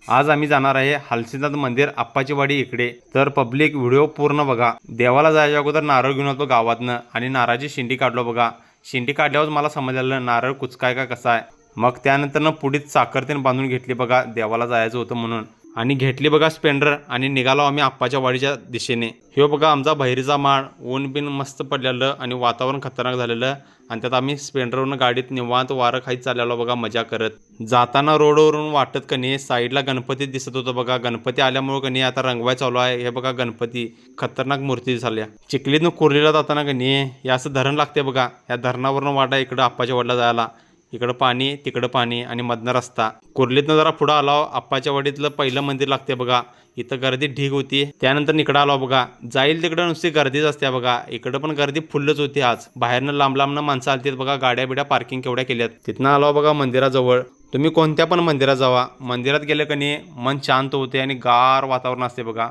आज आम्ही जाणार आहे हलसीनाथ मंदिर आप्पाची वाडी इकडे। तर पब्लिक व्हिडिओ पूर्ण बघा। देवाला जायच्या अगोदर नारळ घेऊन आलो गावातनं आणि नारळाची शिंडी काढलो बघा। शिंडी काढल्यावर मला समजलं नारळ कुचकाय का कसा आहे। मग त्यानंतर पुढीच साखर तेन बांधून घेतली बघा, देवाला जायचं होतं म्हणून। आणि घेतली बघा स्पेंडर आणि निघालो आम्ही आप्पाच्या वाडीच्या दिशेने। ह्यो बघा आमचा बहिरीचा माळ, ऊन बिन मस्त पडलेलं आणि वातावरण खतरनाक झालेलं आणि त्यात आम्ही स्पेंडरवरून गाडीत निवांत वारं खाईत चाललेलो बघा मजा करत। जाताना रोडवरून वाटत कनी साईडला गणपती दिसत होतं बघा। गणपती आल्यामुळे कनी आता रंगवाय चालू आहे। हे बघा गणपती खतरनाक मूर्ती झाल्या। चिखलीतनं कुर्लीला जाताना कनी हे असं धरण लागते बघा। या धरणावरून वाटा इकडं आप्पाच्या वाडीला जायला। इकडं पाणी तिकडं पाणी आणि मधनं रस्ता। कुर्लीतनं जरा पुढं आलो, आप्पाच्या वाडीतलं पहिलं मंदिर लागते बघा। इथं गर्दी ढीग होती। त्यानंतर इकडं आलो बघा। जाईल तिकडं नुसती गर्दीच असते बघा। इकडं पण गर्दी फुलच होती आज। बाहेरनं लांब लांबनं माणसं आलतीत बघा। गाड्या बिड्या पार्किंग केवढ्या केल्यात। तिथनं आलो बघा मंदिराजवळ। तुम्ही कोणत्या पण मंदिरात जावा, मंदिरात गेलं कनी मन शांत होते आणि गार वातावरण असते बघा।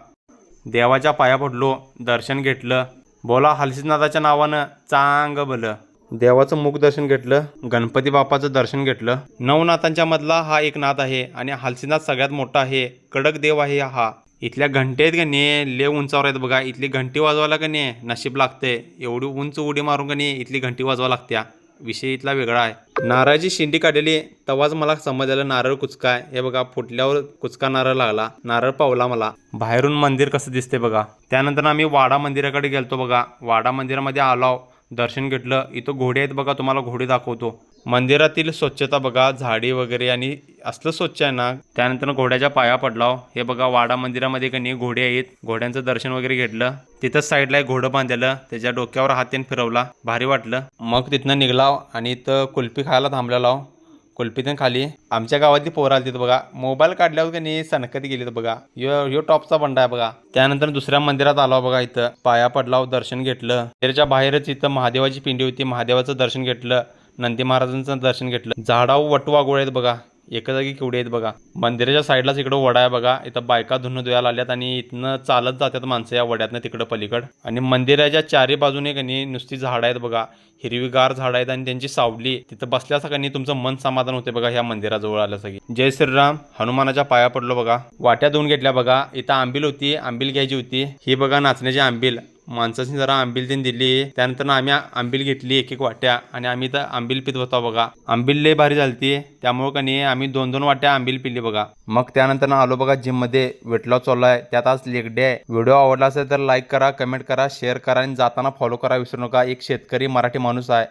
देवाच्या पाया पडलो, दर्शन घेतलं। बोला हलसीनाथाच्या नावानं चांग भलं। देवाचं मुख दर्शन घेतलं, गणपती बाप्पाचं दर्शन घेतलं। नवनाथांच्या मधला हा एक नाथ आहे आणि हलसीनाथ सगळ्यात मोठा आहे, कडक देव आहे हा। इथल्या घंटे आहेत का नाही लय उंचावर आहेत बघा। इथली घंटी वाजवायला का नाही नशीब लागते। एवढी उंच उडी मारून का नाही इथली घंटी वाजवा लागत्या। विषय इथला वेगळा आहे। नारळाची शिंडी काढलेली तेव्हाच मला समजलं नारळ कुचकाय। हे बघा फुटल्यावर कुचका नारळ लागला, नारळ पावला मला। बाहेरून मंदिर कसं दिसते बघा। त्यानंतर आम्ही वाडा मंदिराकडे गेलतो बघा। वाडा मंदिरामध्ये आलो, दर्शन घेतलं। इथं घोडे आहेत बघा, तुम्हाला घोडे दाखवतो। मंदिरातील स्वच्छता बघा, झाडी वगैरे आणि असलं स्वच्छ आहे ना। त्यानंतर घोड्याच्या पाया पडलाव। हे बघा वाडा मंदिरामध्ये कनी घोडे आहेत, घोड्यांचं दर्शन वगैरे घेतलं। तिथं साईडला एक घोडं बांधलेलं, त्याच्या डोक्यावर हात फिरवला, भारी वाटलं। मग तिथनं निघलाव आणि इथं कुल्फी खायला थांबलेलो। कुल्फीतून खाली आमच्या गावातली पोरं आली बघा। मोबाईल काढल्यावर कनी सनकत गेली बघा। यो टॉपचा बंडा आहे बघा। त्यानंतर दुसऱ्या मंदिरात आलो बघा। इथं पाया पडलाव, दर्शन घेतलं। मंदिराच्या बाहेरच इथं महादेवाची पिंडी होती, महादेवाचं दर्शन घेतलं। नंदी महाराजांचं दर्शन घेतलं। झाडावर वटवा गोळे आहेत बघा, एका जागी केवढे आहेत बघा। मंदिराच्या साईडलाच इकडं वडा आहे बघा। इथं बायका धुणं धुवायला आल्यात आणि इथनं चालत जातात माणसं या वड्यातनं तिकडं पलीकड। आणि मंदिराच्या चारी बाजूने कनी नुसती झाडं आहेत बघा, हिरवीगार झाडं आहेत आणि त्यांची सावली। तिथं बसल्यास कनी तुमचं मन समाधान होते बघा ह्या मंदिराजवळ आलं सगळी। जय श्रीराम। हनुमानाच्या पाया पडलो बघा। वाट्या धुवून घेतल्या बघा। इथं आंबील होती, आंबील घ्यायची होती। ही बघा नाचण्याची आंबील, माणसाची जरा आंबील तीन दिली। त्यानंतर आम्ही आंबील घेतली एक एक वाट्या आणि आम्ही तर आंबील पित होतो बघा। आंबील लय भारी झालती, त्यामुळे कनी आम्ही 2-2 वाट्या आंबील पिली बघा। मग त्यानंतर आलो बघा जिम मध्ये, वेट लॉस चालू आहे, त्यात आज लेग डे आहे। व्हिडिओ आवडला असेल तर लाईक करा, कमेंट करा, शेअर करा आणि जाताना फॉलो करा विसरू नका। एक शेतकरी मराठी माणूस आहे।